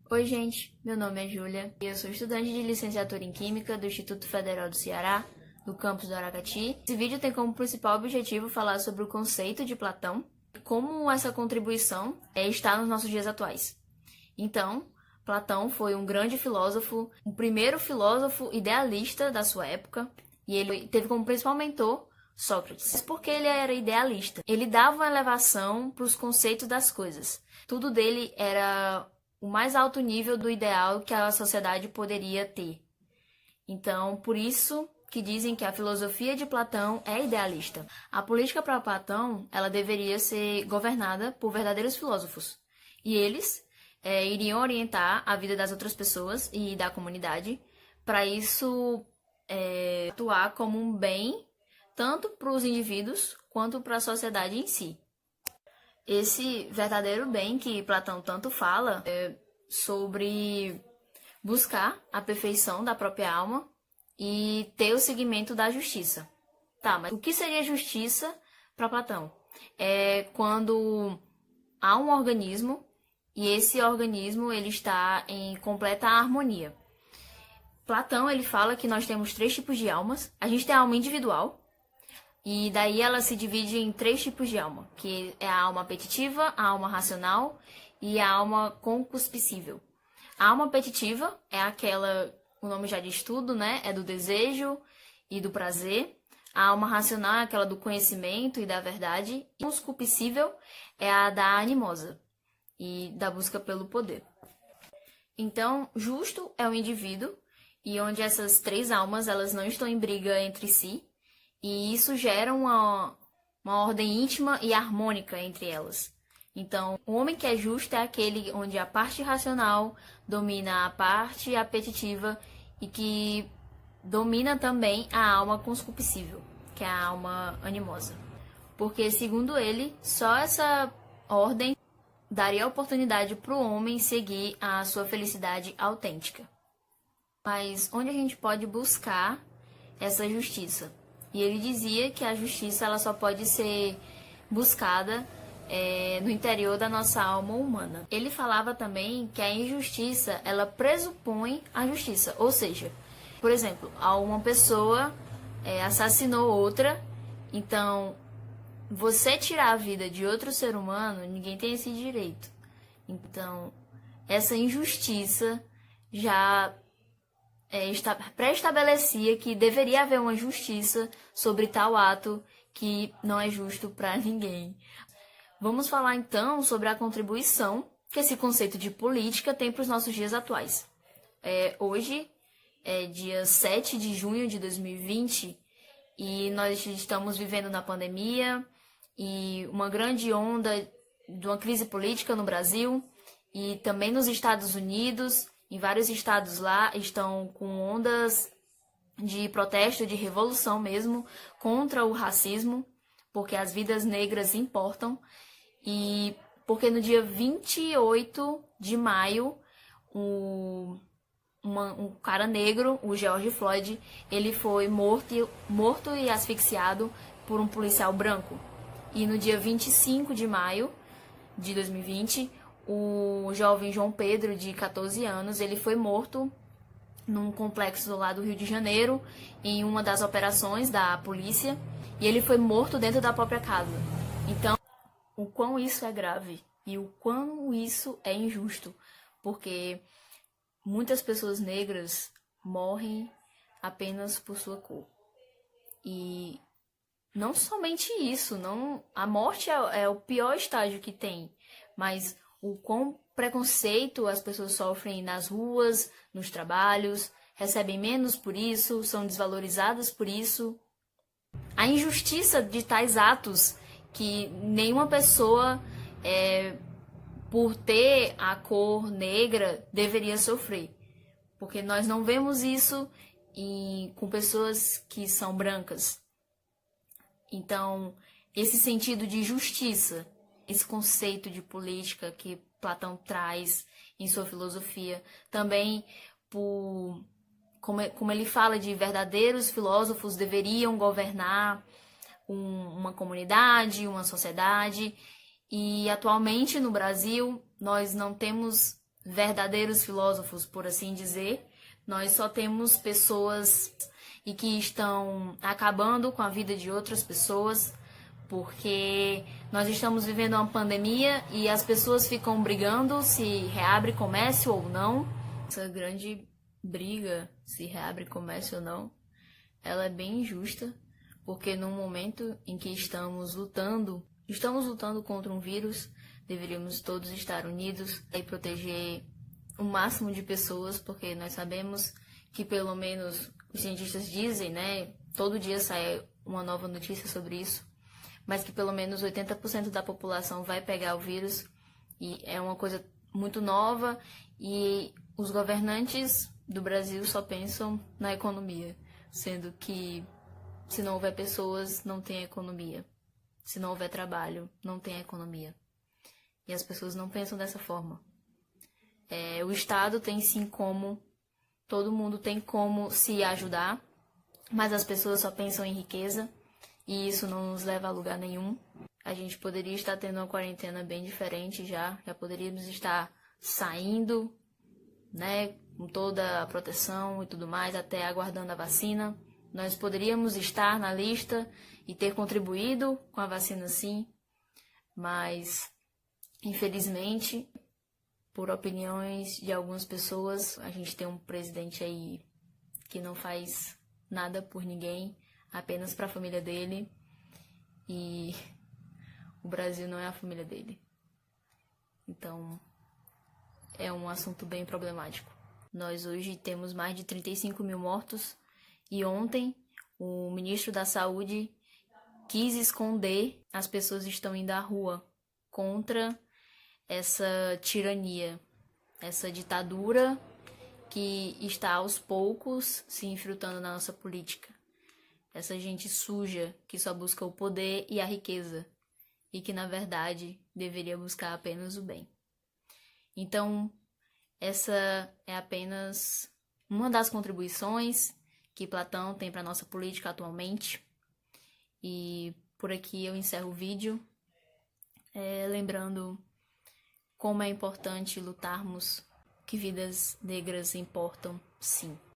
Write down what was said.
Oi, gente. Meu nome é Júlia e eu sou estudante de licenciatura em Química do Instituto Federal do Ceará, do campus do Aracati. Esse vídeo tem como principal objetivo falar sobre o conceito de Platão e como essa contribuição está nos nossos dias atuais. Então, Platão foi um grande filósofo, o primeiro filósofo idealista da sua época, e ele teve como principal mentor Sócrates. Porque ele era idealista. Ele dava uma elevação para os conceitos das coisas. Tudo dele era o mais alto nível do ideal que a sociedade poderia ter. Então, por isso que dizem que a filosofia de Platão é idealista. A política para Platão, ela deveria ser governada por verdadeiros filósofos. E eles iriam orientar a vida das outras pessoas e da comunidade, para isso atuar como um bem, tanto para os indivíduos quanto para a sociedade em si. Esse verdadeiro bem que Platão tanto fala é sobre buscar a perfeição da própria alma e ter o seguimento da justiça. Tá, mas o que seria justiça para Platão? É quando há um organismo e esse organismo ele está em completa harmonia. Platão ele fala que nós temos 3 tipos de almas. A gente tem a alma individual, e daí ela se divide em 3 tipos de alma, que é a alma apetitiva, a alma racional e a alma concupiscível. A alma apetitiva é aquela, o nome já diz tudo, né? É do desejo e do prazer. A alma racional é aquela do conhecimento e da verdade. E a concupiscível é a da animosa e da busca pelo poder. Então, justo é o indivíduo, e onde essas 3 almas elas não estão em briga entre si, e isso gera uma ordem íntima e harmônica entre elas. Então, o homem que é justo é aquele onde a parte racional domina a parte apetitiva e que domina também a alma concupiscível, que é a alma animosa. Porque, segundo ele, só essa ordem daria oportunidade para o homem seguir a sua felicidade autêntica. Mas onde a gente pode buscar essa justiça? E ele dizia que a justiça ela só pode ser buscada no interior da nossa alma humana. Ele falava também que a injustiça ela pressupõe a justiça. Ou seja, por exemplo, uma pessoa assassinou outra, então você tirar a vida de outro ser humano, ninguém tem esse direito. Então, essa injustiça já pré-estabelecia que deveria haver uma justiça sobre tal ato que não é justo para ninguém. Vamos falar então sobre a contribuição que esse conceito de política tem para os nossos dias atuais. Hoje é dia 7 de junho de 2020 e nós estamos vivendo na pandemia e uma grande onda de uma crise política no Brasil e também nos Estados Unidos. Em vários estados lá estão com ondas de protesto, de revolução mesmo, contra o racismo, porque as vidas negras importam. E porque no dia 28 de maio, um cara negro, o George Floyd, ele foi morto e asfixiado por um policial branco. E no dia 25 de maio de 2020, o jovem João Pedro, de 14 anos, ele foi morto num complexo lá do Rio de Janeiro, em uma das operações da polícia, e ele foi morto dentro da própria casa. Então, o quão isso é grave e o quão isso é injusto, porque muitas pessoas negras morrem apenas por sua cor. E não somente isso, a morte é o pior estágio que tem, mas o quão preconceito as pessoas sofrem nas ruas, nos trabalhos, recebem menos por isso, são desvalorizadas por isso. A injustiça de tais atos que nenhuma pessoa, por ter a cor negra, deveria sofrer. Porque nós não vemos isso com pessoas que são brancas. Então, esse sentido de justiça, esse conceito de política que Platão traz em sua filosofia, também como ele fala de verdadeiros filósofos deveriam governar uma comunidade, uma sociedade, e atualmente no Brasil nós não temos verdadeiros filósofos, por assim dizer. Nós só temos pessoas e que estão acabando com a vida de outras pessoas, porque nós estamos vivendo uma pandemia e as pessoas ficam brigando se reabre comércio ou não. Essa grande briga, se reabre comércio ou não, ela é bem injusta, porque no momento em que estamos lutando contra um vírus, deveríamos todos estar unidos e proteger o máximo de pessoas, porque nós sabemos que, pelo menos os cientistas dizem, né, todo dia sai uma nova notícia sobre isso, mas que pelo menos 80% da população vai pegar o vírus, e é uma coisa muito nova, e os governantes do Brasil só pensam na economia, sendo que se não houver pessoas, não tem economia. Se não houver trabalho, não tem economia. E as pessoas não pensam dessa forma. O Estado tem sim como, todo mundo tem como se ajudar, mas as pessoas só pensam em riqueza, e isso não nos leva a lugar nenhum. A gente poderia estar tendo uma quarentena bem diferente já poderíamos estar saindo, né, com toda a proteção e tudo mais, até aguardando a vacina. Nós poderíamos estar na lista e ter contribuído com a vacina sim, mas infelizmente, por opiniões de algumas pessoas, a gente tem um presidente aí que não faz nada por ninguém, apenas para a família dele, e o Brasil não é a família dele. Então, é um assunto bem problemático. Nós hoje temos mais de 35 mil mortos, e ontem o ministro da Saúde quis esconder as pessoas que estão indo à rua contra essa tirania, essa ditadura que está aos poucos se infiltrando na nossa política. Essa gente suja que só busca o poder e a riqueza, e que na verdade deveria buscar apenas o bem. Então, essa é apenas uma das contribuições que Platão tem para a nossa política atualmente. E por aqui eu encerro o vídeo, lembrando como é importante lutarmos, que vidas negras importam, sim.